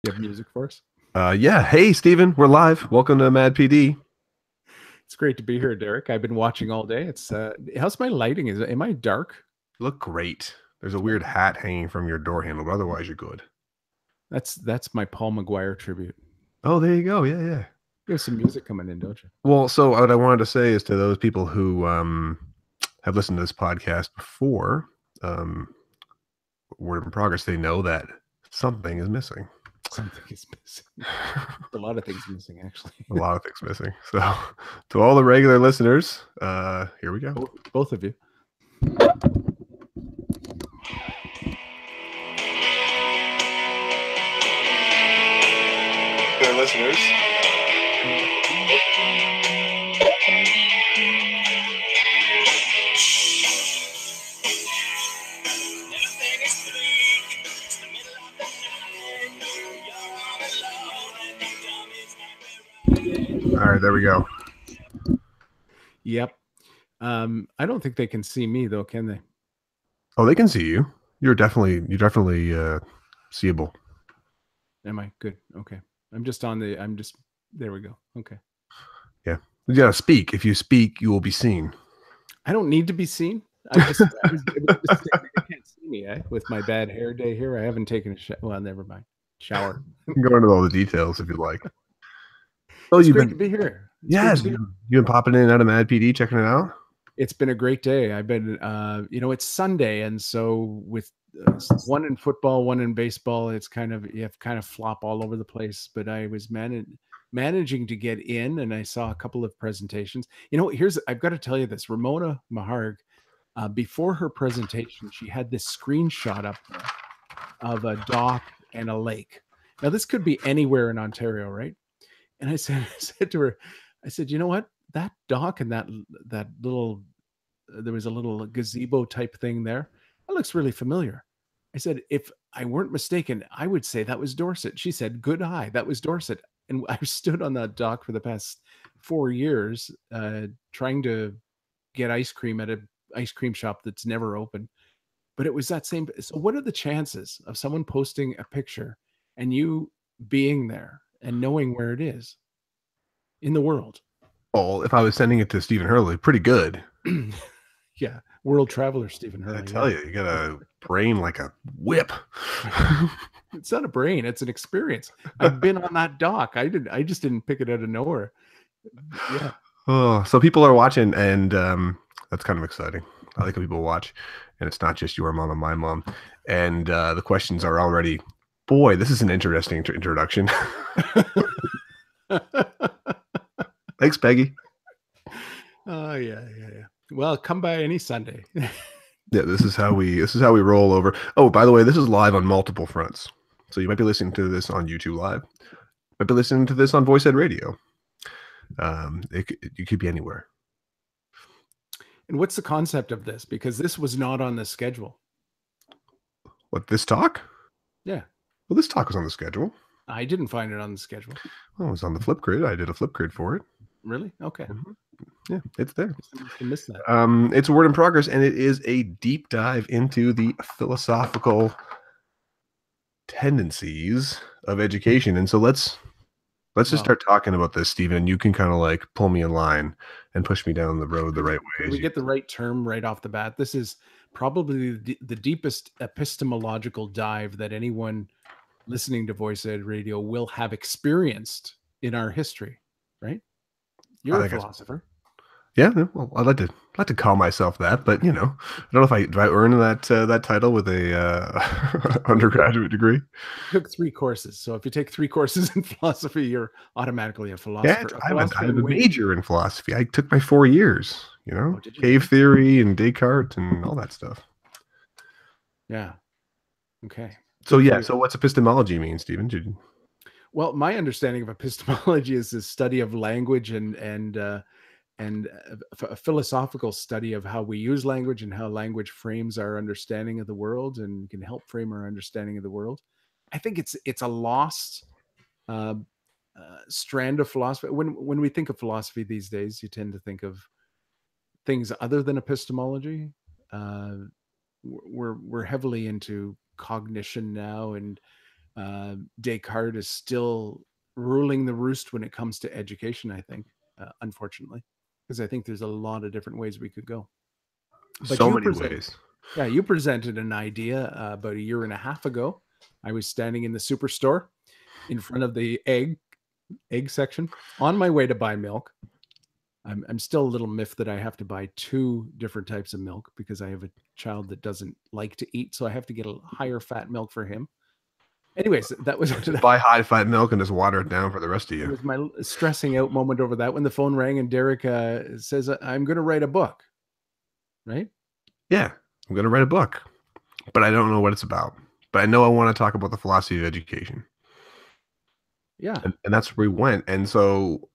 You have music for us? Yeah. Hey, Steven, we're live. Welcome to Mad PD. It's great to be here, Derek. I've been watching all day. It's how's my lighting? Am I dark? You look great. There's a weird hat hanging from your door handle, but otherwise you're good. That's my Paul McGuire tribute. Oh, there you go. Yeah, yeah. You have some music coming in, don't you? Well, so what I wanted to say is to those people who have listened to this podcast before, Word in Progress, they know that something is missing. Something is missing. A lot of things missing, actually. A lot of things missing. So, to all the regular listeners, here we go. Both of you. Good listeners. All right, there we go. Yep. I don't think they can see me though, can they? Oh, they can see you. You're definitely seeable. Am I good? Okay. I'm just there we go. Okay. Yeah. You gotta speak. If you speak, you will be seen. I don't need to be seen. I can't see me, with my bad hair day here. I haven't taken a shower. Well, never mind. Shower. You can go into all the details if you like. Oh, it's great to be here. Yes, you've been popping in and out of Mad PD, checking it out. It's been a great day. I've been, it's Sunday, and so with one in football, one in baseball, it's kind of flop all over the place. But I was managing to get in, and I saw a couple of presentations. I've got to tell you this: Ramona Maharg, before her presentation, she had this screenshot up there of a dock and a lake. Now, this could be anywhere in Ontario, right? And I said to her, I said, you know what? That dock and that little, there was a little gazebo type thing there. That looks really familiar. I said, if I weren't mistaken, I would say that was Dorset. She said, good eye, that was Dorset. And I've stood on that dock for the past 4 years, trying to get ice cream at an ice cream shop that's never open. But it was that same. So what are the chances of someone posting a picture and you being there and knowing where it is in the world? Well, if I was sending it to Stephen Hurley, pretty good. Yeah, world traveler Stephen Hurley. I tell you, you got a brain like a whip. It's not a brain; it's an experience. I've been on that dock. I just didn't pick it out of nowhere. Yeah. Oh, so people are watching, and that's kind of exciting. I like when people watch, and it's not just your mom and my mom. And the questions are already, boy, this is an interesting introduction. Thanks, Peggy. Oh yeah. Well, come by any Sunday. Yeah, this is how we roll over. Oh, by the way, this is live on multiple fronts. So you might be listening to this on YouTube Live. You might be listening to this on VoiceEd Radio. You could be anywhere. And what's the concept of this? Because this was not on the schedule. What, this talk? Yeah. Well, this talk was on the schedule. I didn't find it on the schedule. Well, it was on the Flipgrid. I did a Flipgrid for it. Really? Okay. Mm-hmm. Yeah, it's there. I missed that. It's a Word in Progress, and it is a deep dive into the philosophical tendencies of education. And so let's just start talking about this, Stephen. You can kind of like pull me in line and push me down the road the right way. We get the right term right off the bat. This is probably the deepest epistemological dive that anyone listening to VoiceEd Radio will have experienced in our history, right? You're a philosopher. Yeah, well, I'd like to call myself that, but I don't know if I earned that title with a undergraduate degree. You took 3 courses, so if you take 3 courses in philosophy, you're automatically a philosopher. Yeah, I have a major in philosophy. I took my 4 years. Cave theory and Descartes and all that stuff. Yeah. Okay. So so what's epistemology mean, Stephen? Well, my understanding of epistemology is the study of language and a philosophical study of how we use language and how language frames our understanding of the world and can help frame our understanding of the world. I think it's a lost strand of philosophy. When we think of philosophy these days, you tend to think of things other than epistemology. We're heavily into cognition now, and Descartes is still ruling the roost when it comes to education, I think, unfortunately, because I think there's a lot of different ways we could go. But So many ways. Yeah, you presented an idea about a year and a half ago. I was standing in the superstore in front of the egg section on my way to buy milk. I'm still a little miffed that I have to buy 2 different types of milk because I have a child that doesn't like to eat, so I have to get a higher fat milk for him. Anyways, that was Just buy high fat milk and just water it down for the rest of you. It was my stressing out moment over that when the phone rang and Derek says, "I'm going to write a book." Right? Yeah, I'm going to write a book, but I don't know what it's about. But I know I want to talk about the philosophy of education. Yeah. And that's where we went. And so,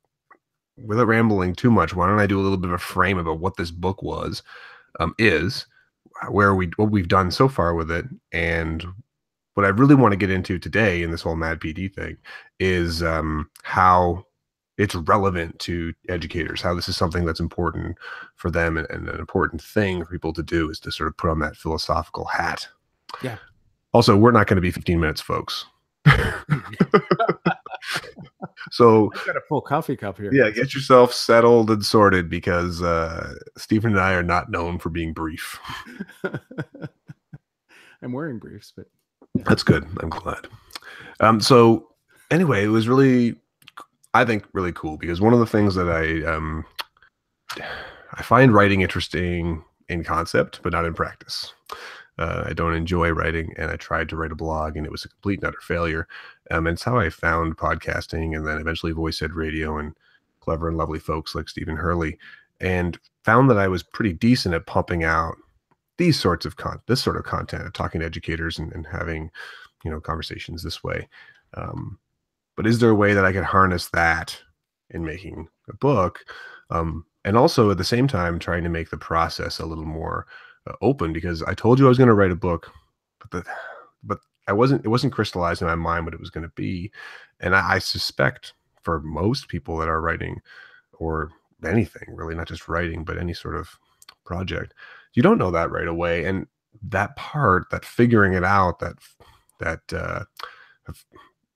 without rambling too much, why don't I do a little bit of a frame about what this book is, what we've done so far with it, and what I really want to get into today in this whole Mad PD thing is how it's relevant to educators, how this is something that's important for them, and an important thing for people to do is to sort of put on that philosophical hat. Yeah. Also, we're not going to be 15 minutes, folks. So I've got a full coffee cup here. Yeah, get yourself settled and sorted because Stephen and I are not known for being brief. I'm wearing briefs, but that's good. I'm glad. So anyway, it was really, I think, really cool because one of the things that I find writing interesting in concept, but not in practice. I don't enjoy writing, and I tried to write a blog, and it was a complete and utter failure. And it's how I found podcasting, and then eventually Voice Ed Radio, and clever and lovely folks like Stephen Hurley, and found that I was pretty decent at pumping out this sort of content, talking to educators and having, conversations this way. But is there a way that I could harness that in making a book, and also at the same time trying to make the process a little more open? Because I told you I was going to write a book, but it wasn't crystallized in my mind what it was going to be. And I suspect for most people that are writing, or anything really, not just writing, but any sort of project, you don't know that right away. And that figuring it out, that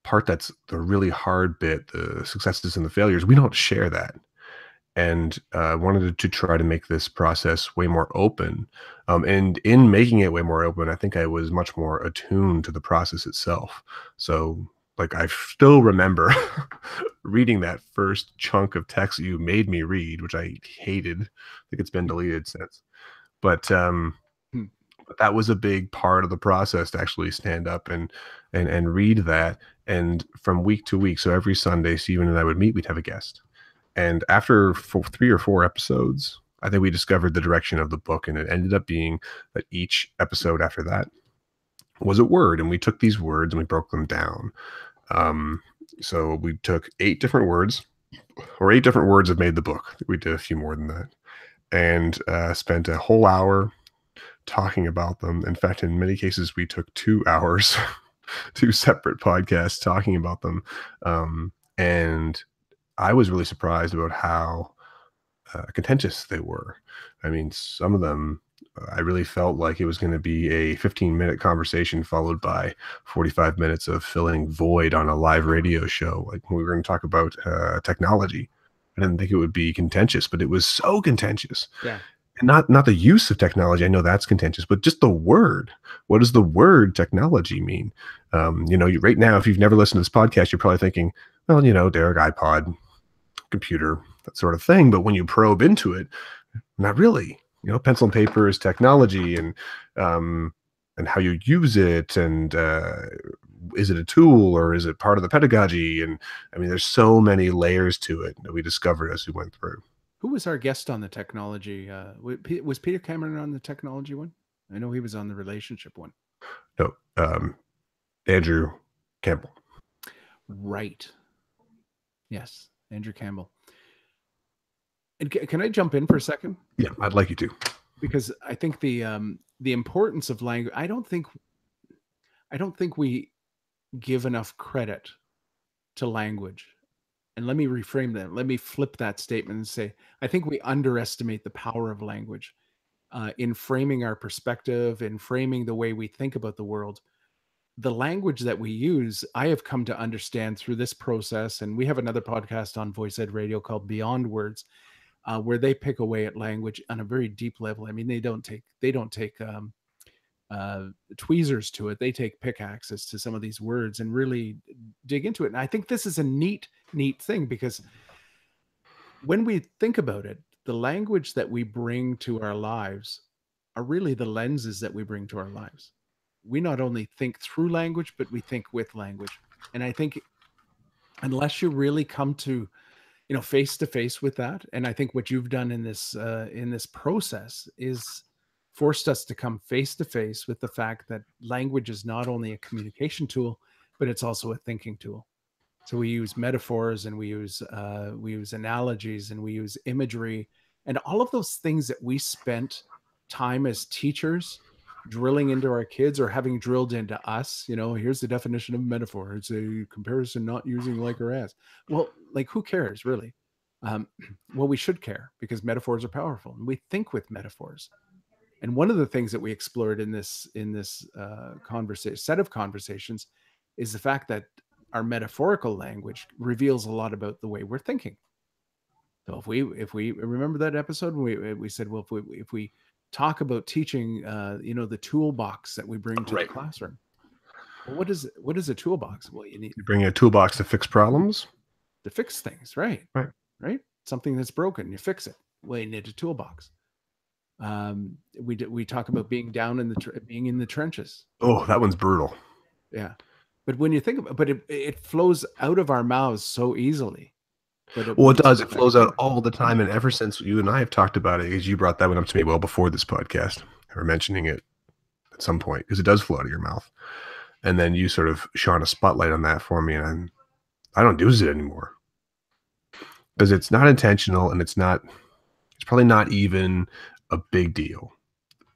part that's the really hard bit, the successes and the failures, we don't share that. And wanted to try to make this process way more open. And in making it way more open, I think I was much more attuned to the process itself. So, like, I still remember reading that first chunk of text you made me read, which I hated. I think it's been deleted since. But that was a big part of the process, to actually stand up and read that. And from week to week, so every Sunday, Stephen and I would meet, we'd have a guest. And after 3 or 4 episodes, I think we discovered the direction of the book, and it ended up being that each episode after that was a word, and we took these words and we broke them down. So we took 8 different words, or 8 different words that made the book. We did a few more than that, and spent a whole hour talking about them. In fact, in many cases, we took 2 hours, 2 separate podcasts talking about them. And I was really surprised about how contentious they were. I mean, some of them, I really felt like it was going to be a 15-minute conversation followed by 45 minutes of filling void on a live radio show. Like, when we were going to talk about technology, I didn't think it would be contentious, but it was so contentious. Yeah. And not the use of technology. I know that's contentious, but just the word. What does the word technology mean? Right now, if you've never listened to this podcast, you're probably thinking, well, Derek, iPod, computer, that sort of thing. But when you probe into it, not really. Pencil and paper is technology, and how you use it, and is it a tool, or is it part of the pedagogy? And I mean, there's so many layers to it that we discovered as we went through. Who was our guest on the technology? Was Peter Cameron on the technology one? I know he was on the relationship one. No, Andrew Campbell. Right. Yes, Andrew Campbell. And can I jump in for a second? Yeah, I'd like you to. Because I think the importance of language, I don't think we give enough credit to language. And let me reframe that. Let me flip that statement and say, I think we underestimate the power of language in framing our perspective, in framing the way we think about the world. the language that we use, I have come to understand through this process. And we have another podcast on Voice Ed Radio called Beyond Words, where they pick away at language on a very deep level. I mean, they don't take tweezers to it. They take pickaxes to some of these words and really dig into it. And I think this is a neat thing, because when we think about it, the language that we bring to our lives are really the lenses that we bring to our lives. We not only think through language, but we think with language. And I think unless you really come to, face to face with that, and I think what you've done in this process is forced us to come face to face with the fact that language is not only a communication tool, but it's also a thinking tool. So we use metaphors, and we use analogies, and we use imagery, and all of those things that we spent time as teachers drilling into our kids, or having drilled into us. Here's the definition of metaphor. It's a comparison not using like or as. Well, like, who cares really? Well, we should care, because metaphors are powerful, and we think with metaphors. And one of the things that we explored in this set of conversations is the fact that our metaphorical language reveals a lot about the way we're thinking. So if we remember that episode, we said, well, if we talk about teaching, the toolbox that we bring to the classroom. Well, what is a toolbox? Well, you bring a toolbox to fix problems, to fix things, right? Something that's broken, you fix it. Well, you need a toolbox. We talk about being down being in the trenches. Oh, that one's brutal. Yeah, but when you think about, but it flows out of our mouths so easily. It does. It flows out all the time. And ever since you and I have talked about it, as you brought that one up to me well before this podcast, or mentioning it at some point, because it does flow out of your mouth. And then you sort of shone a spotlight on that for me, and I don't use it anymore, because it's not intentional, and it's probably not even a big deal,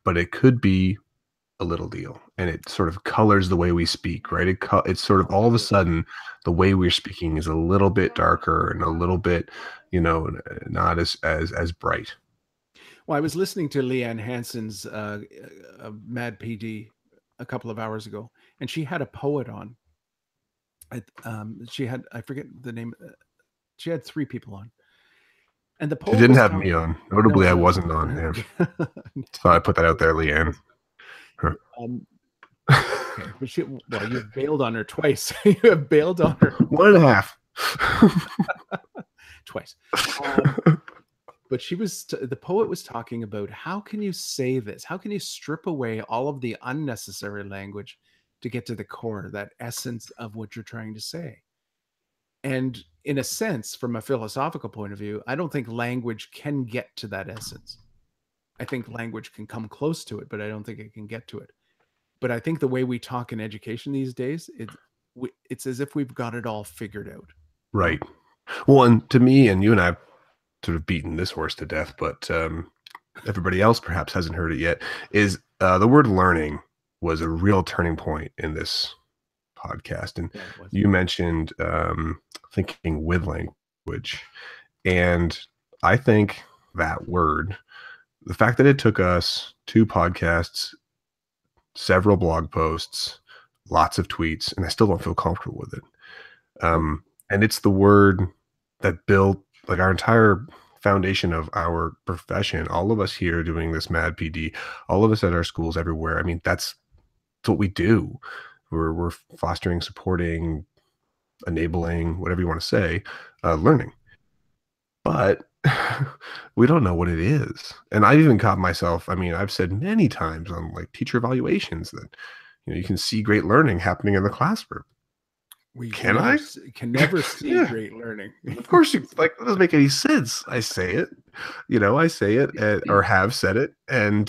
but it could be a little deal, and it sort of colors the way we speak, right? It's sort of all of a sudden the way we're speaking is a little bit darker and a little bit, not as bright. Well, I was listening to Leanne Hansen's Mad PD a couple of hours ago, and she had a poet on. She had, I forget the name. She had 3 people on. And the poet didn't have me on. Notably, I wasn't on. Yeah. So I put that out there, Leanne. Okay, but you bailed on her twice. You have bailed on her 1.5 twice. But the poet was talking about, how can you say this? How can you strip away all of the unnecessary language to get to the core, that essence of what you're trying to say? And in a sense, from a philosophical point of view, I don't think language can get to that essence. I think language can come close to it, but I don't think it can get to it. But I think the way we talk in education these days, it's as if we've got it all figured out. Right. Well, and to me, and you and I have sort of beaten this horse to death, but everybody else perhaps hasn't heard it yet, is the word learning was a real turning point in this podcast. And you mentioned thinking with language. And I think that word, the fact that it took us 2 podcasts, several blog posts, lots of tweets, and I still don't feel comfortable with it. And it's the word that built like our entire foundation of our profession. All of us here doing this Mad PD, all of us at our schools everywhere. I mean, that's what we do. We're fostering, supporting, enabling, whatever you want to say, learning. But we don't know what it is. And I've even caught myself, I mean, I've said many times on like teacher evaluations that, you can see great learning happening in the classroom. Can never see great learning. Of course, it doesn't make any sense. I say it, or have said it. And,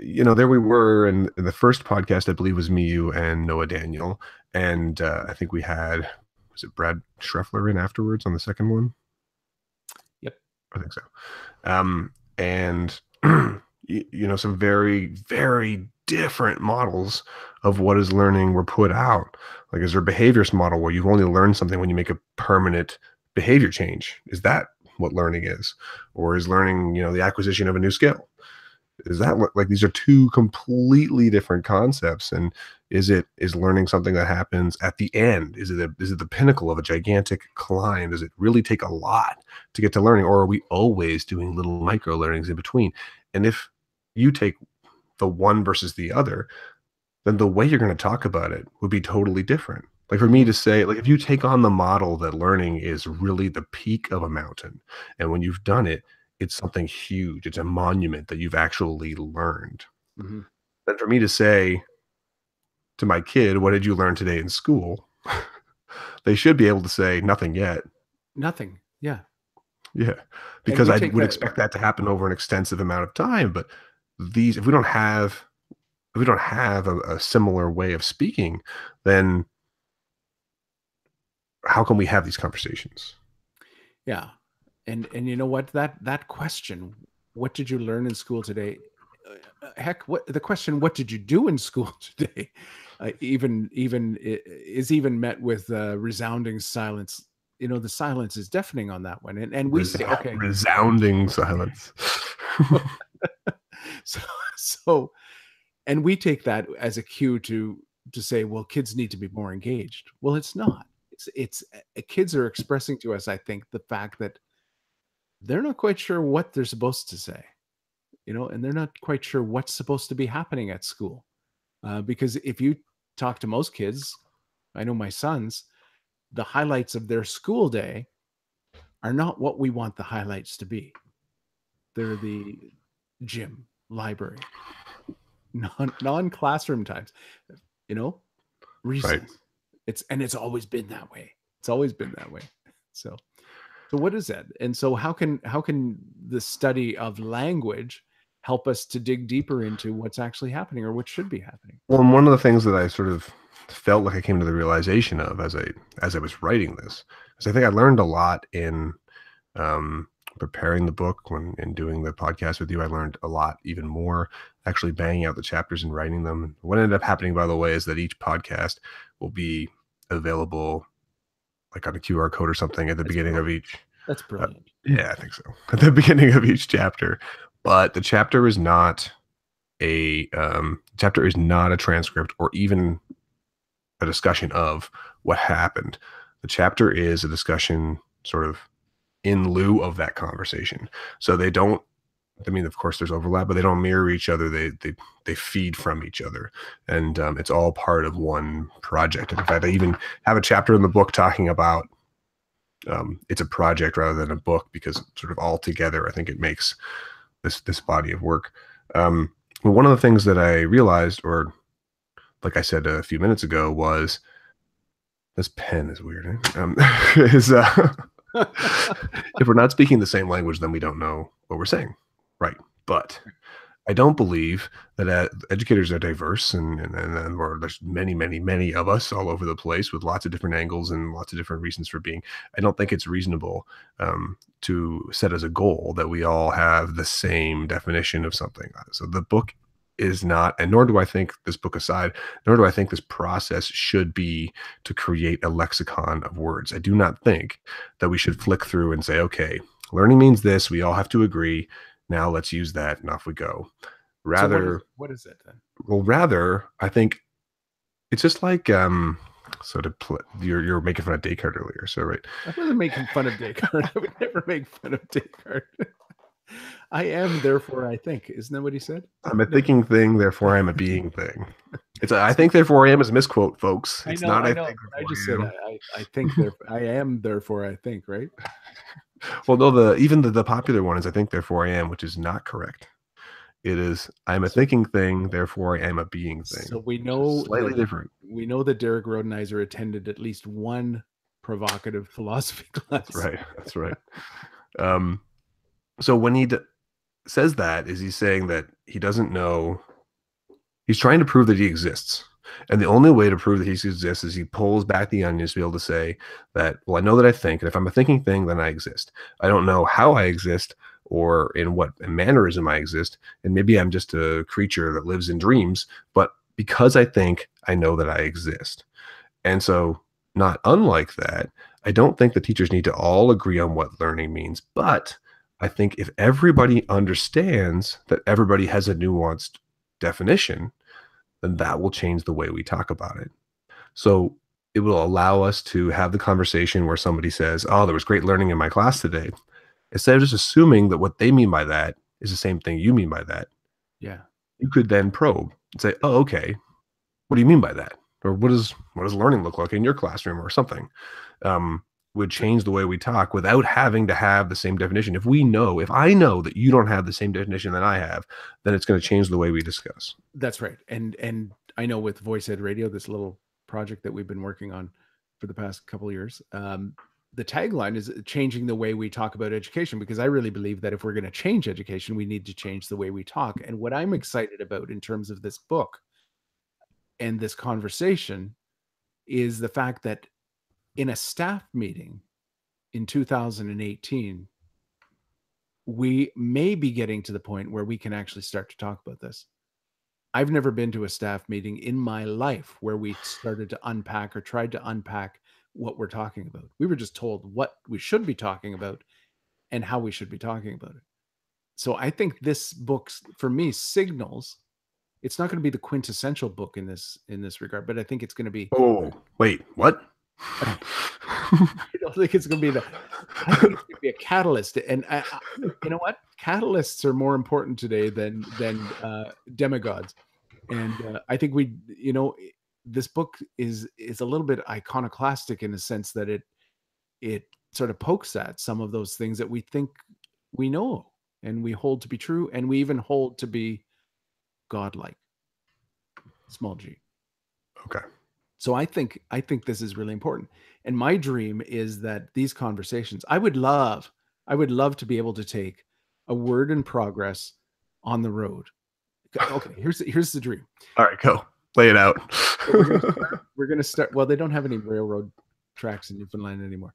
there we were in the first podcast, I believe was me, you, and Noah Daniel. And I think we had, was it Brad Schreffler in afterwards on the second one? Yep. I think so. And, some very, very different models of what is learning were put out. Like, is there a behaviorist model where you've only learned something when you make a permanent behavior change? Is that what learning is? Or is learning, the acquisition of a new skill? Is that like these are two completely different concepts? And is learning something that happens at the end? Is it the pinnacle of a gigantic climb? Does it really take a lot to get to learning, or are we always doing little micro learnings in between? And if you take the one versus the other, then the way you're going to talk about it would be totally different. Like for me to say, like if you take on the model that learning is really the peak of a mountain, and when you've done it, it's something huge. It's a monument that you've actually learned. Mm-hmm. Then for me to say to my kid, what did you learn today in school? They should be able to say nothing yet. Nothing. Yeah. Yeah. Because I would expect that to happen over an extensive amount of time. But if we don't have a similar way of speaking, then how can we have these conversations? Yeah. And you know what, that question, what did you learn in school today? Heck, the question, what did you do in school today? Even is even met with resounding silence. You know, the silence is deafening on that one. And we say, okay, resounding silence. so, and we take that as a cue to say, well, kids need to be more engaged. Well, it's not. It's kids are expressing to us, I think, the fact that they're not quite sure what they're supposed to say, you know, and they're not quite sure what's supposed to be happening at school. Because if you talk to most kids, I know my sons, the highlights of their school day are not what we want the highlights to be. They're the gym, library, non-classroom times, you know, recess. Right. It's always been that way. It's always been that way. So what is that? And so how can the study of language help us to dig deeper into what's actually happening or what should be happening? Well, and one of the things that I sort of felt like I came to the realization of as I was writing this, is I think I learned a lot in preparing the book and doing the podcast with you. I learned a lot, even more, actually banging out the chapters and writing them. What ended up happening, by the way, is that each podcast will be available like on a QR code or something at the beginning of each. That's brilliant. Yeah, I think so. At the beginning of each chapter. But the chapter is not a transcript or even a discussion of what happened. The chapter is a discussion sort of in lieu of that conversation. So they don't, I mean, of course there's overlap, but they don't mirror each other. They feed from each other, and it's all part of one project. And in fact, I even have a chapter in the book talking about it's a project rather than a book, because sort of all together, I think it makes this body of work. One of the things that I realized, or like I said a few minutes ago, was this pen is weird. If we're not speaking the same language, then we don't know what we're saying. Right. But I don't believe that educators are diverse, and there's many of us all over the place with lots of different angles and lots of different reasons for being. I don't think it's reasonable to set as a goal that we all have the same definition of something. So the book is not, and nor do I think this book aside, nor do I think this process should be to create a lexicon of words. I do not think that we should flick through and say, okay, learning means this. We all have to agree. Now let's use that, and off we go. Rather, so what is it then? Well, rather, I think it's just like you're making fun of Descartes earlier, so right. I wasn't making fun of Descartes. I would never make fun of Descartes. I am, therefore I think. Isn't that what he said? I'm a thinking thing, therefore I'm a being thing. It's I think, therefore I am is a misquote, folks. It's not I think. I just said I think, therefore I am, therefore I think, right? Well, no, even the popular one is I think, therefore I am, which is not correct. It is I'm a thinking thing, therefore I am a being thing. So we know slightly different. We know that Derek Rodenizer attended at least one provocative philosophy class. That's right. So when he says that, is he saying that he doesn't know? He's trying to prove that he exists. And the only way to prove that he exists is he pulls back the onions to be able to say that, well, I know that I think, and if I'm a thinking thing, then I exist. I don't know how I exist or in what mannerism I exist. And maybe I'm just a creature that lives in dreams, but because I think, I know that I exist. And so not unlike that, I don't think the teachers need to all agree on what learning means, but I think if everybody understands that everybody has a nuanced definition, then that will change the way we talk about it. So it will allow us to have the conversation where somebody says, "Oh, there was great learning in my class today." Instead of just assuming that what they mean by that is the same thing you mean by that, Yeah. you could then probe and say, "Oh, okay. What do you mean by that?" Or what does learning look like in your classroom or something? Would change the way we talk without having to have the same definition. If I know that you don't have the same definition that I have, then it's going to change the way we discuss. That's right. And I know with Voice Ed Radio, this little project that we've been working on for the past couple of years, the tagline is changing the way we talk about education, because I really believe that if we're going to change education, we need to change the way we talk. And what I'm excited about in terms of this book and this conversation is the fact that in a staff meeting in 2018, we may be getting to the point where we can actually start to talk about this. I've never been to a staff meeting in my life where we started to unpack or tried to unpack what we're talking about. We were just told what we should be talking about and how we should be talking about it. So I think this book, for me, signals it's not going to be the quintessential book in this regard, but I think it's going to be. Oh, wait, what? I don't think it's going to be I think it's going to be a catalyst. And you know what? Catalysts are more important today than demigods. And I think this book is a little bit iconoclastic in the sense that it sort of pokes at some of those things that we think we know and we hold to be true, and we even hold to be godlike. Small g. Okay. So I think this is really important. And my dream is that these conversations, I would love to be able to take a Word in Progress on the road. Okay, here's the dream. All right, go. Lay it out. We're going to start. Well, they don't have any railroad tracks in Newfoundland anymore.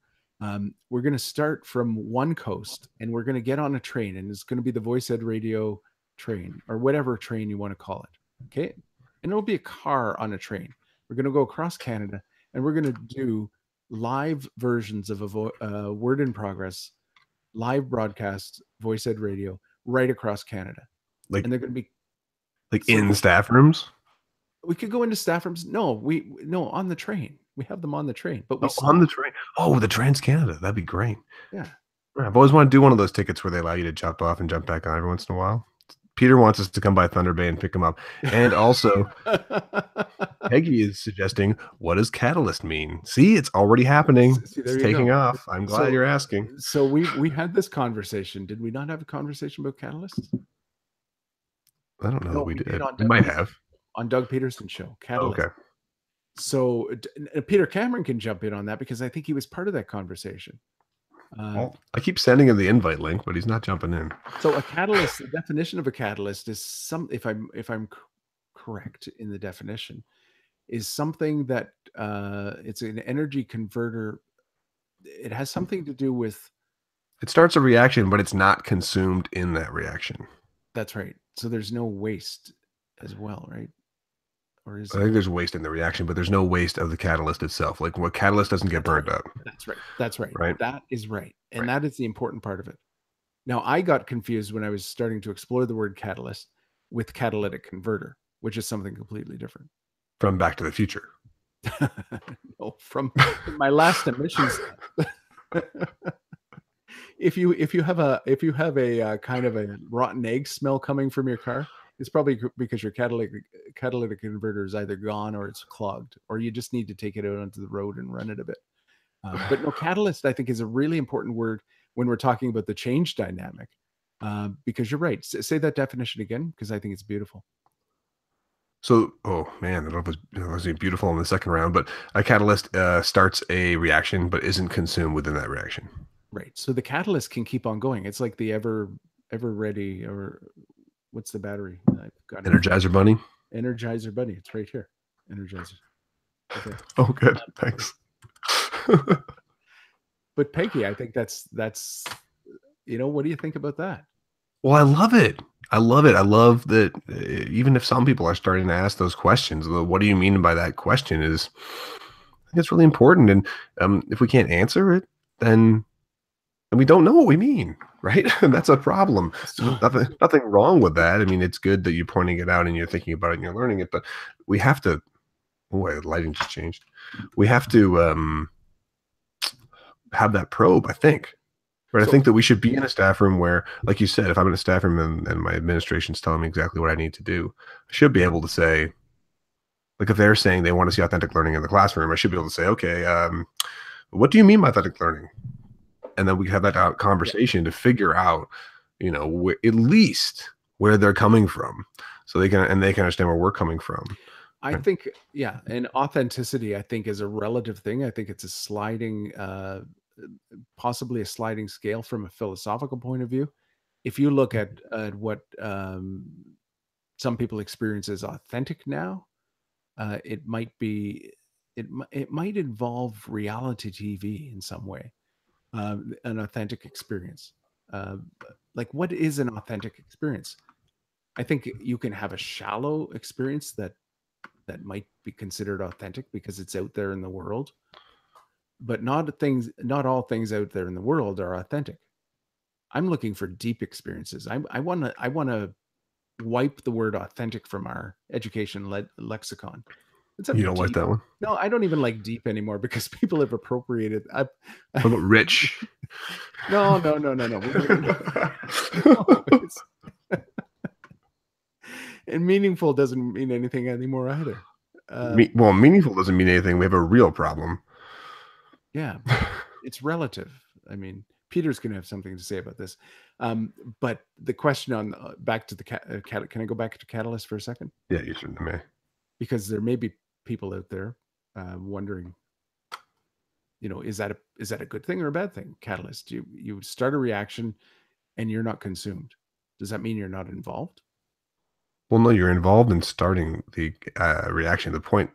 We're going to start from one coast, and we're going to get on a train, and it's going to be the Voice Ed Radio train, or whatever train you want to call it. Okay. And it'll be a car on a train. We're going to go across Canada, and we're going to do live versions of a Word in Progress, live broadcast, Voice Ed Radio right across Canada. And they're going to be in staff rooms. We could go into staff rooms. No, on the train. We have them on the train, but on the train. Oh, the Trans Canada. That'd be great. Yeah. I've always wanted to do one of those tickets where they allow you to jump off and jump back on every once in a while. Peter wants us to come by Thunder Bay and pick him up. And also, Peggy is suggesting, what does catalyst mean? See, it's already happening. It's taking off. I'm glad you're asking. So we had this conversation. Did we not have a conversation about catalysts? I don't know that we did. We might have. On Doug Peterson's show, Catalyst. Okay. So Peter Cameron can jump in on that because I think he was part of that conversation. I keep sending him the invite link, but he's not jumping in. So a catalyst, the definition of a catalyst is if I'm correct in the definition, is something that it's an energy converter. It has something to do with. It starts a reaction, but it's not consumed in that reaction. That's right. So there's no waste as well, right? Or is I think there's waste in the reaction, but there's no waste of the catalyst itself. Like what catalyst doesn't get burned up. That's right. Right. That is right. And that is the important part of it. Now, I got confused when I was starting to explore the word catalyst with catalytic converter, which is something completely different. From Back to the Future. No, from my last emissions. If you have a kind of a rotten egg smell coming from your car, it's probably because your catalytic converter is either gone or it's clogged, or you just need to take it out onto the road and run it a bit. But no, catalyst, I think, is a really important word when we're talking about the change dynamic, because you're right. Say that definition again, because I think it's beautiful. So, oh man, I don't know if it was beautiful in the second round, but a catalyst starts a reaction but isn't consumed within that reaction. Right. So the catalyst can keep on going. It's like the ever ready, or what's the battery? I've got Energizer Bunny. Energizer Bunny. It's right here. Energizer. Okay. Oh, good. Thanks. But Peggy, I think that's what do you think about that? Well, I love it. I love that even if some people are starting to ask those questions, what do you mean by that question I think it's really important. And if we can't answer it, then we don't know what we mean. right? And that's a problem. So, Nothing wrong with that. I mean, it's good that you're pointing it out and you're thinking about it and you're learning it, but we have to. Oh, lighting just changed. We have to have that probe, I think. Right. I so think that we should be in a staff room where, like you said, if I'm in a staff room and my administration's telling me exactly what I need to do, I should be able to say, like if they're saying they want to see authentic learning in the classroom, I should be able to say, okay, what do you mean by authentic learning? And then we have that conversation to figure out, at least where they're coming from, so they can understand where we're coming from. I think, yeah, and authenticity, I think, is a relative thing. I think it's a sliding, possibly a sliding scale from a philosophical point of view. If you look at what some people experience as authentic now, it might be, it might involve reality TV in some way, an authentic experience. Like, what is an authentic experience? I think you can have a shallow experience that might be considered authentic because it's out there in the world, but not all things out there in the world are authentic. I'm looking for deep experiences. I want to wipe the word authentic from our education lexicon. You don't like that one? No, I don't even like deep anymore because people have appropriated. What about rich? No. And meaningful doesn't mean anything anymore either. Meaningful doesn't mean anything. We have a real problem. Yeah, it's relative. I mean, Peter's going to have something to say about this. But the question on back to the can I go back to Catalyst for a second? Yeah, you certainly may. Because there may be people out there wondering, is that a good thing or a bad thing? Catalyst, you start a reaction and you're not consumed. Does that mean you're not involved? Well, no, you're involved in starting the reaction. The point.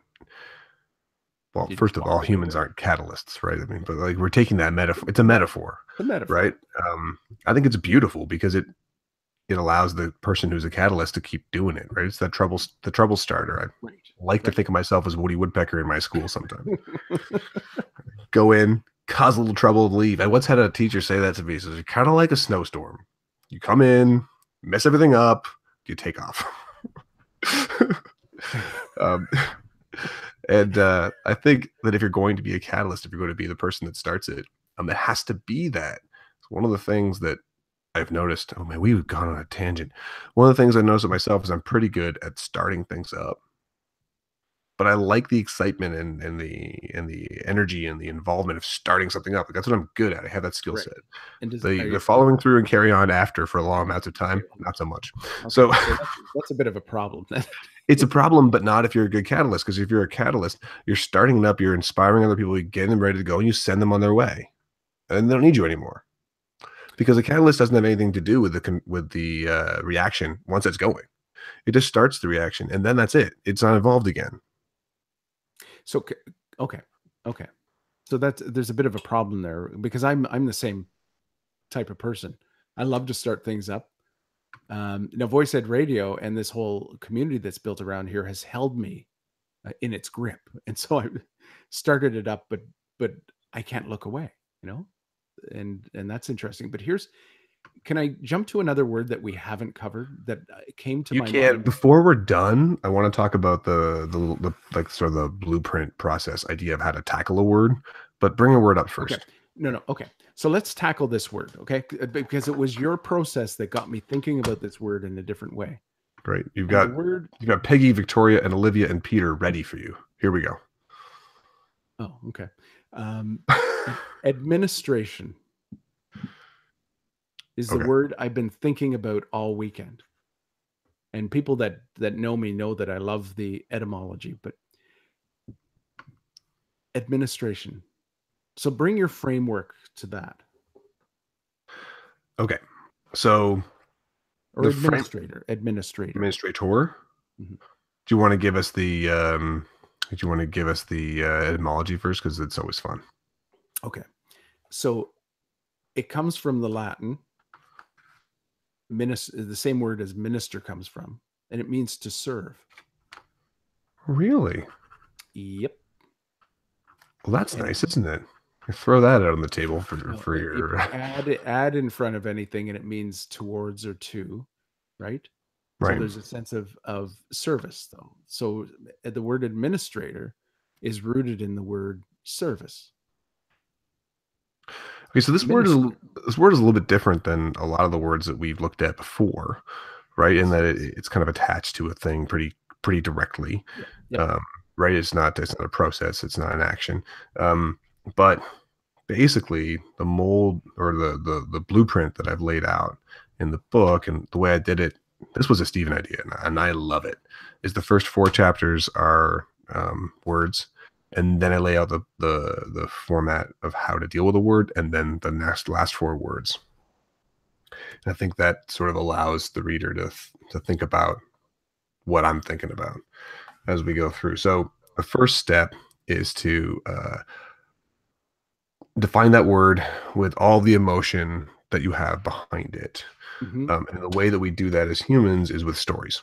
Well, first of all, humans aren't catalysts, right? I mean, but like we're taking that metaphor. It's a metaphor, right? I think it's beautiful because it allows the person who's a catalyst to keep doing it, right? It's the trouble starter. I like to think of myself as Woody Woodpecker in my school sometimes. Go in, cause a little trouble, leave. I once had a teacher say that to me. He says, you're kind of like a snowstorm. You come in, mess everything up, you take off. And I think that if you're going to be a catalyst, if you're going to be the person that starts it, it has to be that. It's one of the things that I've noticed. Oh man, we've gone on a tangent. One of the things I noticed of myself is I'm pretty good at starting things up, but I like the excitement and the energy and the involvement of starting something up. Like, that's what I'm good at. I have that skill set. And the following through and carry on after for long amounts of time, not so much. Okay, so that's a bit of a problem. It's a problem, but not if you're a good catalyst. Because if you're a catalyst, you're starting it up, you're inspiring other people, you get them ready to go, and you send them on their way, and they don't need you anymore. Because a catalyst doesn't have anything to do with the reaction once it's going. It just starts the reaction, and then that's it. It's not involved again. So okay, so there's a bit of a problem there because I'm the same type of person. I love to start things up. Now, Voice Ed Radio and this whole community that's built around here has held me in its grip, and so I started it up, but I can't look away, and that's interesting. But can I jump to another word that we haven't covered that came to my mind? Before we're done, I want to talk about the like sort of the blueprint process idea of how to tackle a word, but bring a word up first. Okay. No. Okay. So let's tackle this word, okay? Because it was your process that got me thinking about this word in a different way. Great. You've got Peggy, Victoria, and Olivia and Peter ready for you. Here we go. Oh, okay. Administration is the word I've been thinking about all weekend. And people that know me know that I love the etymology, but administration. So bring your framework to that. Okay. So or administrator. Administrator. Mm-hmm. Do you want to give us the etymology first? Because it's always fun. Okay. So it comes from the Latin. The same word as minister comes from, and it means to serve. Really? Yep. Well, that's nice, isn't it? Throw that out on the table No, for if your you add in front of anything, and it means towards or to, right? So right. there's a sense of service, though. So the word administrator is rooted in the word service. Okay, so Administer. this word is a little bit different than a lot of the words that we've looked at before, right? In Yes. that it's kind of attached to a thing pretty directly, Yep. Yep. um, right? It's not a process, it's not an action, um, but basically the mold or the blueprint that I've laid out in the book and the way I did it. This was a Stephen idea, and I love it. Is the first 4 chapters are words, and then I lay out the format of how to deal with a word, and then the last 4 words. And I think that sort of allows the reader to think about what I'm thinking about as we go through. So the first step is to define that word with all the emotion that you have behind it. Mm-hmm. And the way that we do that as humans is with stories,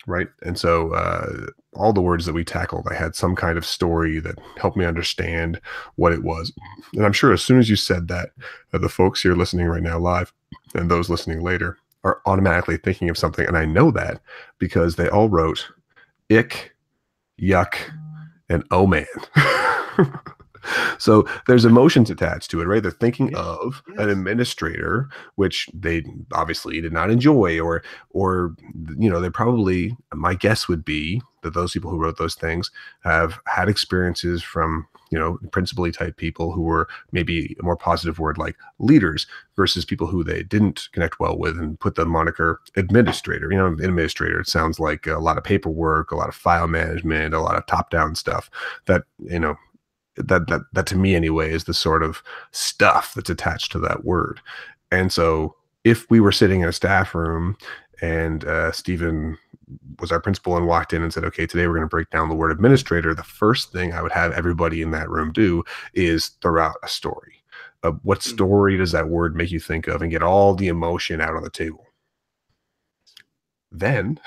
right? And so all the words that we tackled, I had some kind of story that helped me understand what it was. And I'm sure as soon as you said that, the folks here listening right now live and those listening later are automatically thinking of something. And I know that because they all wrote ick, yuck, and oh man. So there's emotions attached to it, right? They're thinking Yes. of Yes. an administrator, which they obviously did not enjoy, or they probably, my guess would be that those people who wrote those things have had experiences from principally type people who were maybe a more positive word like leaders versus people who they didn't connect well with and put the moniker administrator. Administrator, it sounds like a lot of paperwork, a lot of file management, a lot of top-down stuff that that to me anyway is the sort of stuff that's attached to that word. And so if we were sitting in a staff room and Stephen was our principal and walked in and said, okay, today we're going to break down the word administrator, the first thing I would have everybody in that room do is throw out a story. What story does that word make you think of, and get all the emotion out on the table? Then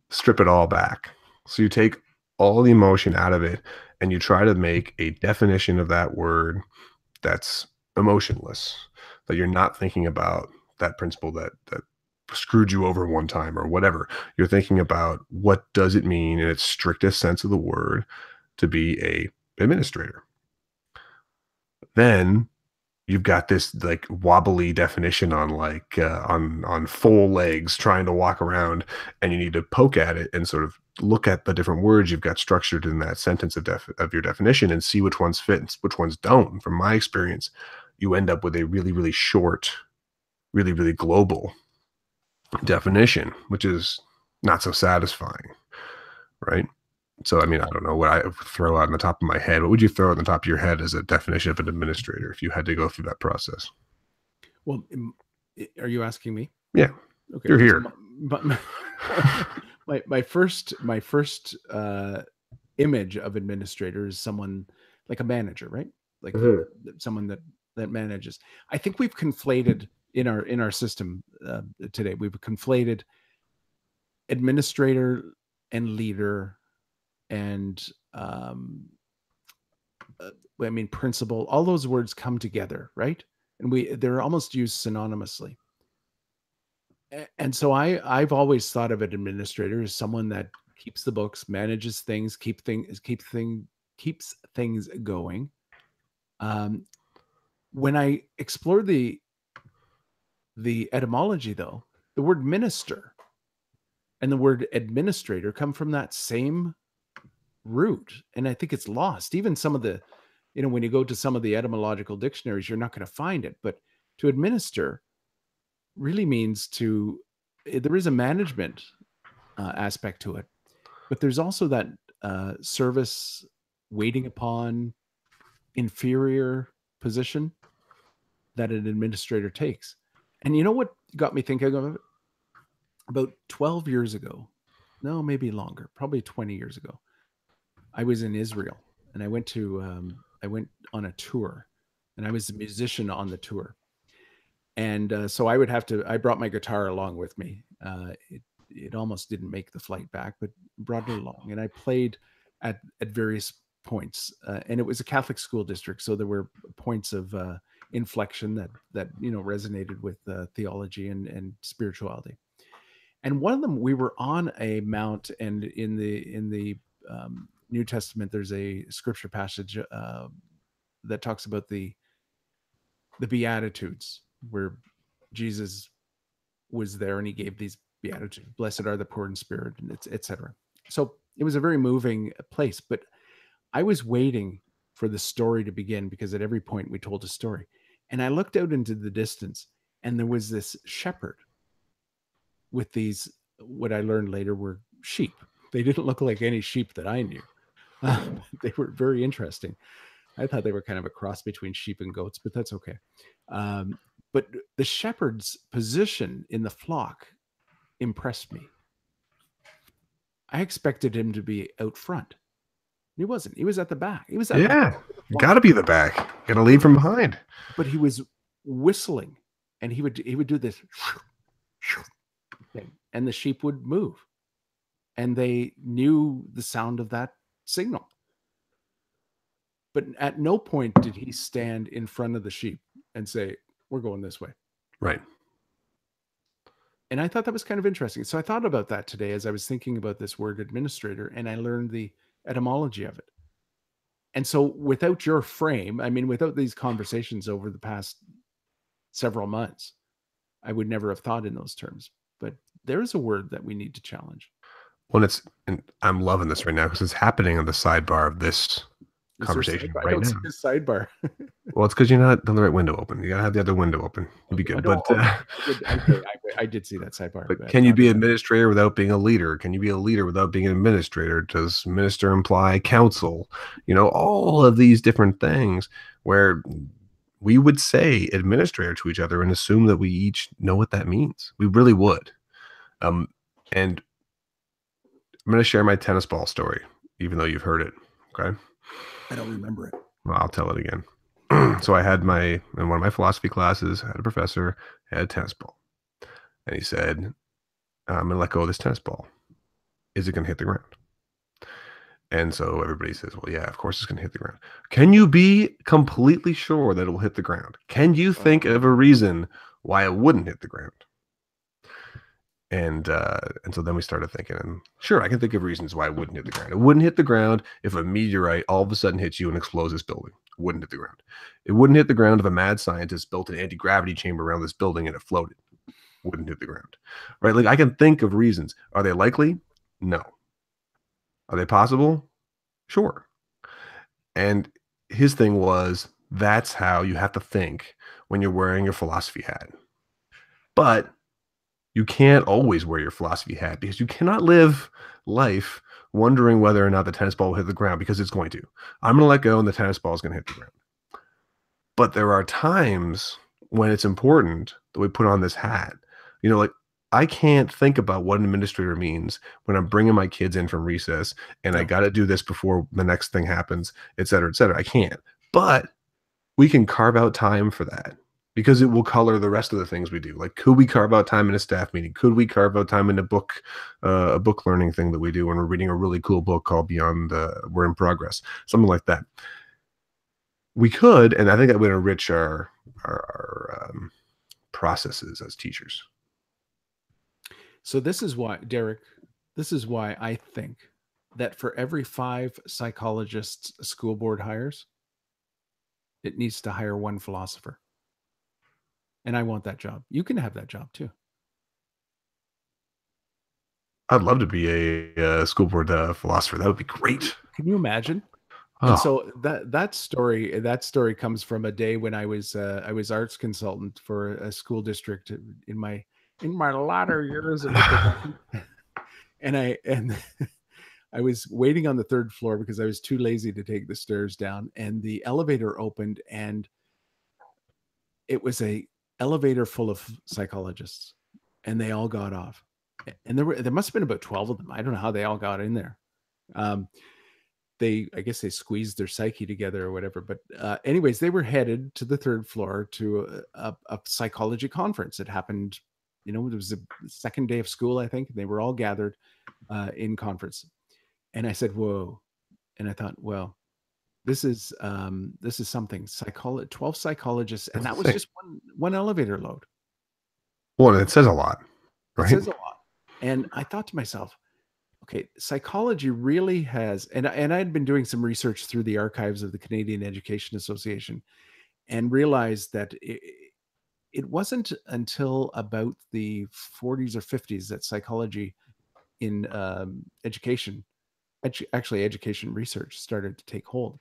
strip it all back. So you take all the emotion out of it and you try to make a definition of that word that's emotionless, that you're not thinking about that principle that screwed you over one time or whatever. You're thinking about what does it mean in its strictest sense of the word to be a administrator. Then you've got this like wobbly definition on on full legs trying to walk around, and you need to poke at it and sort of look at the different words you've got structured in that sentence of your definition and see which ones fit and which ones don't. And from my experience, you end up with a really, really short, really, really global definition, which is not so satisfying, right? So, I mean, I don't know what I would throw out on the top of my head. What would you throw on the top of your head as a definition of an administrator if you had to go through that process? Well, are you asking me? Yeah, Okay. you're here. So my first image of administrator is someone like a manager, right? Like someone that manages. I think we've conflated in our system today. We've conflated administrator and leader and principal. All those words come together, right? And they're almost used synonymously. And so I've always thought of an administrator as someone that keeps the books, manages things, keeps things going. When I explore the etymology, though, the word minister and the word administrator come from that same root, and I think it's lost. Even some of the, when you go to some of the etymological dictionaries, you're not going to find it. But to administer really means there is a management aspect to it, but there's also that service, waiting upon, inferior position that an administrator takes. And you know what got me thinking of it? About 12 years ago, no, maybe longer, probably 20 years ago, I was in Israel, and I went on a tour, and I was a musician on the tour. And so I brought my guitar along with me. It almost didn't make the flight back, but brought it along. And I played at various points, and it was a Catholic school district, so there were points of inflection that resonated with theology and spirituality. And one of them, we were on a mount, and in the New Testament, there's a scripture passage that talks about the Beatitudes, where Jesus was there and he gave these Beatitudes. Blessed are the poor in spirit, and etc. So it was a very moving place. But I was waiting for the story to begin, because at every point we told a story. And I looked out into the distance, and there was this shepherd with these, what I learned later were sheep. They didn't look like any sheep that I knew. They were very interesting. I thought they were kind of a cross between sheep and goats, but that's okay. But the shepherd's position in the flock impressed me. I expected him to be out front. He wasn't. He was at the back. He was at got to be the back. Got to lead from behind. But he was whistling, and he would do this thing, and the sheep would move, and they knew the sound of that signal. But at no point did he stand in front of the sheep and say, "We're going this way." Right. And I thought that was kind of interesting. So I thought about that today as I was thinking about this word administrator, and I learned the etymology of it. And so without your frame, I mean, without these conversations over the past several months, I would never have thought in those terms. But there is a word that we need to challenge. Well, and I'm loving this right now because it's happening on the sidebar of this conversation right now. I don't see the sidebar. Well, it's because you're not on the right window open. You gotta have the other window open. You'll be good. But I did see that sidebar. But can you be administrator without being a leader? Can you be a leader without being an administrator? Does minister imply counsel? All of these different things where we would say administrator to each other and assume that we each know what that means. We really would. And I'm going to share my tennis ball story, even though you've heard it. Okay. I don't remember it. Well, I'll tell it again. So I had in one of my philosophy classes, I had a professor, had a tennis ball. And he said, I'm going to let go of this tennis ball. Is it going to hit the ground? And so everybody says, well, yeah, of course it's going to hit the ground. Can you be completely sure that it will hit the ground? Can you think of a reason why it wouldn't hit the ground? And so then we started thinking, and sure, I can think of reasons why it wouldn't hit the ground. It wouldn't hit the ground if a meteorite all of a sudden hits you and explodes this building. It wouldn't hit the ground. It wouldn't hit the ground if a mad scientist built an anti-gravity chamber around this building and it floated. It wouldn't hit the ground. Right? Like, I can think of reasons. Are they likely? No. Are they possible? Sure. And his thing was, that's how you have to think when you're wearing your philosophy hat. But you can't always wear your philosophy hat, because you cannot live life wondering whether or not the tennis ball will hit the ground, because it's going to. I'm going to let go and the tennis ball is going to hit the ground. But there are times when it's important that we put on this hat. Like, I can't think about what an administrator means when I'm bringing my kids in from recess and I got to do this before the next thing happens, et cetera, et cetera. I can't. But we can carve out time for that, because it will color the rest of the things we do. Like, could we carve out time in a staff meeting? Could we carve out time in a book learning thing that we do when we're reading a really cool book called Beyond We're in Progress? Something like that. We could, and I think that would enrich our processes as teachers. So this is why, Derek, I think that for every 5 psychologists a school board hires, it needs to hire 1 philosopher. And I want that job. You can have that job too. I'd love to be a school board philosopher. That would be great. Can you imagine? Oh. And so that story comes from a day when I was arts consultant for a school district in my latter years of and I was waiting on the 3rd floor because I was too lazy to take the stairs down, and the elevator opened, and it was a elevator full of psychologists, and they all got off, and there must have been about 12 of them. I don't know how they all got in there. I guess they squeezed their psyche together or whatever. But anyways, they were headed to the 3rd floor to a psychology conference. It happened, it was the 2nd day of school, I think. And they were all gathered in conference. And I said, whoa. And I thought, well, This is something 12 psychologists, and That's that was insane. just one elevator load. Well, it says a lot, It right? says a lot. And I thought to myself, okay, psychology really has, and I had been doing some research through the archives of the Canadian Education Association, and realized that it wasn't until about the 40s or 50s that psychology in education, actually education research, started to take hold.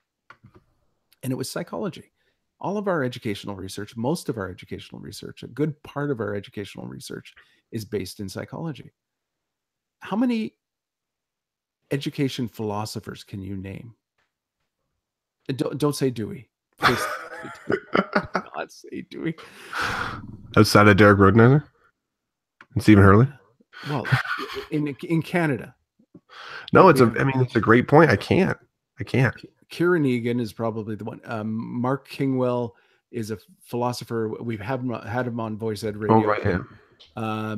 And it was psychology. All of our educational research, most of our educational research, a good part of our educational research is based in psychology. How many education philosophers can you name? Don't say Dewey. Please do not say Dewey. Outside of Derek Rodenauer and Stephen Hurley? Well, in Canada. No, it's a great point. I can't. Kieran Egan is probably the one. Mark Kingwell is a philosopher. We've had him on Voice Ed Radio. Oh, right, yeah.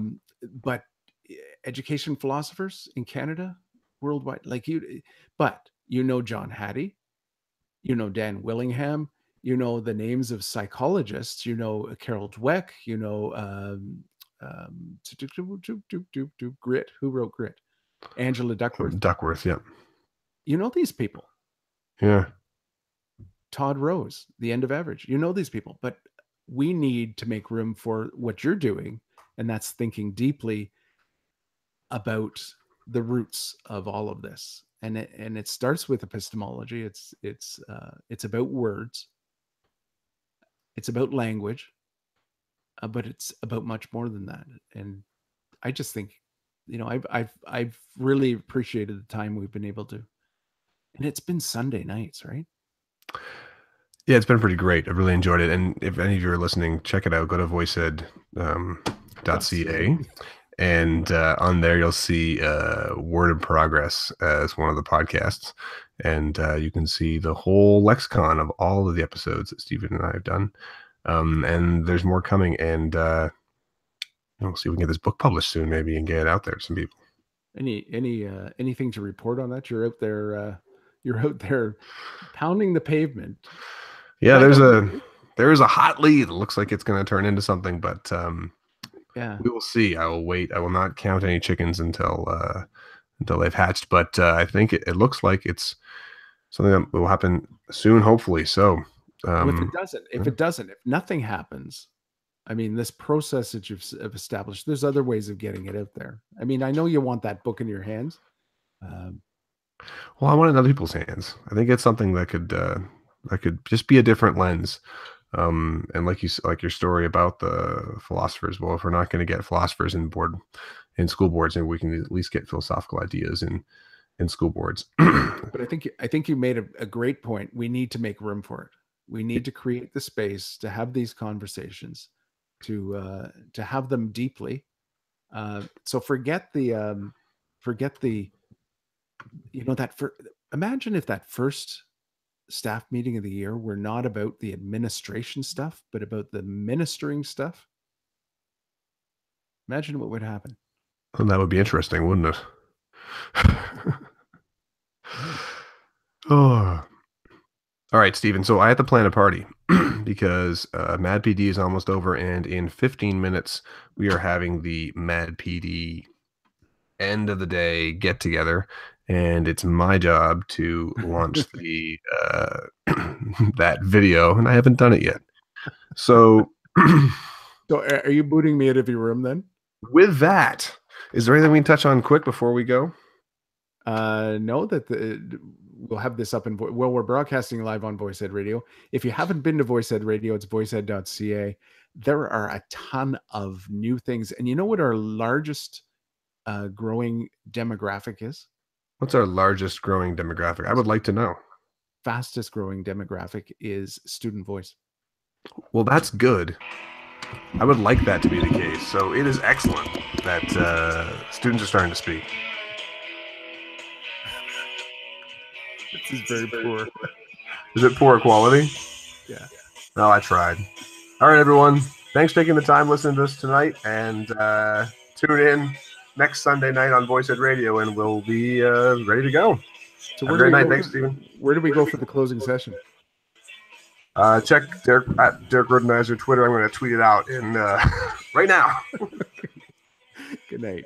But education philosophers in Canada, worldwide, like you, but you know John Hattie, you know Dan Willingham, you know the names of psychologists, you know Carol Dweck, you know Grit, who wrote Grit, Angela Duckworth. Duckworth, yeah. You know these people. Yeah. Todd Rose, The End of Average. You know these people, but we need to make room for what you're doing, and that's thinking deeply about the roots of all of this. And it starts with epistemology. It's about words. It's about language, but it's about much more than that. And I just think, I've really appreciated the time we've been able to. And it's been Sunday nights, right? Yeah, it's been pretty great. I really enjoyed it. And if any of you are listening, check it out. Go to voiceed.ca. And on there, you'll see Word in Progress as one of the podcasts. And you can see the whole lexicon of all of the episodes that Stephen and I have done. And there's more coming. And we'll see if we can get this book published soon, maybe, and get it out there to some people. Anything to report on that? You're out there pounding the pavement. Yeah, there is a hot lead. It looks like it's going to turn into something, but yeah, we will see. I will wait. I will not count any chickens until they've hatched. But I think it looks like it's something that will happen soon, hopefully. So if nothing happens, I mean, this process that you've established, there's other ways of getting it out there. I mean, I know you want that book in your hands. Well, I want it in other people's hands. I think it's something that could just be a different lens. And like your story about the philosophers. Well, if we're not going to get philosophers in school boards, maybe we can at least get philosophical ideas in school boards. But I think you made a great point. We need to make room for it. We need to create the space to have these conversations, to have them deeply. So forget the imagine if that first staff meeting of the year were not about the administration stuff, but about the ministering stuff. Imagine what would happen. And that would be interesting, wouldn't it? Oh. All right, Stephen. So I have to plan a party because Mad PD is almost over, and in 15 minutes we are having the Mad PD end of the day get together, and it's my job to launch the that video, and I haven't done it yet. So, so are you booting me out of your room then? With that, is there anything we can touch on quick before we go? No, we'll have this up we're broadcasting live on Voice Ed Radio. If you haven't been to Voice Ed Radio, it's voiceed.ca. There are a ton of new things. And you know what our largest growing demographic is? What's our largest growing demographic? I would like to know. Fastest growing demographic is student voice. Well, that's good. I would like that to be the case. So it is excellent that students are starting to speak. This is very poor. Is it poor quality? Yeah. No, I tried. All right, everyone. Thanks for taking the time listening to us tonight. And tune in next Sunday night on Voice Ed Radio, and we'll be ready to go. So Have a great night. Thanks, Stephen. Where do we go for the closing session? Check Derek at Derek Rodenizer Twitter. I'm going to tweet it out in right now. Good night.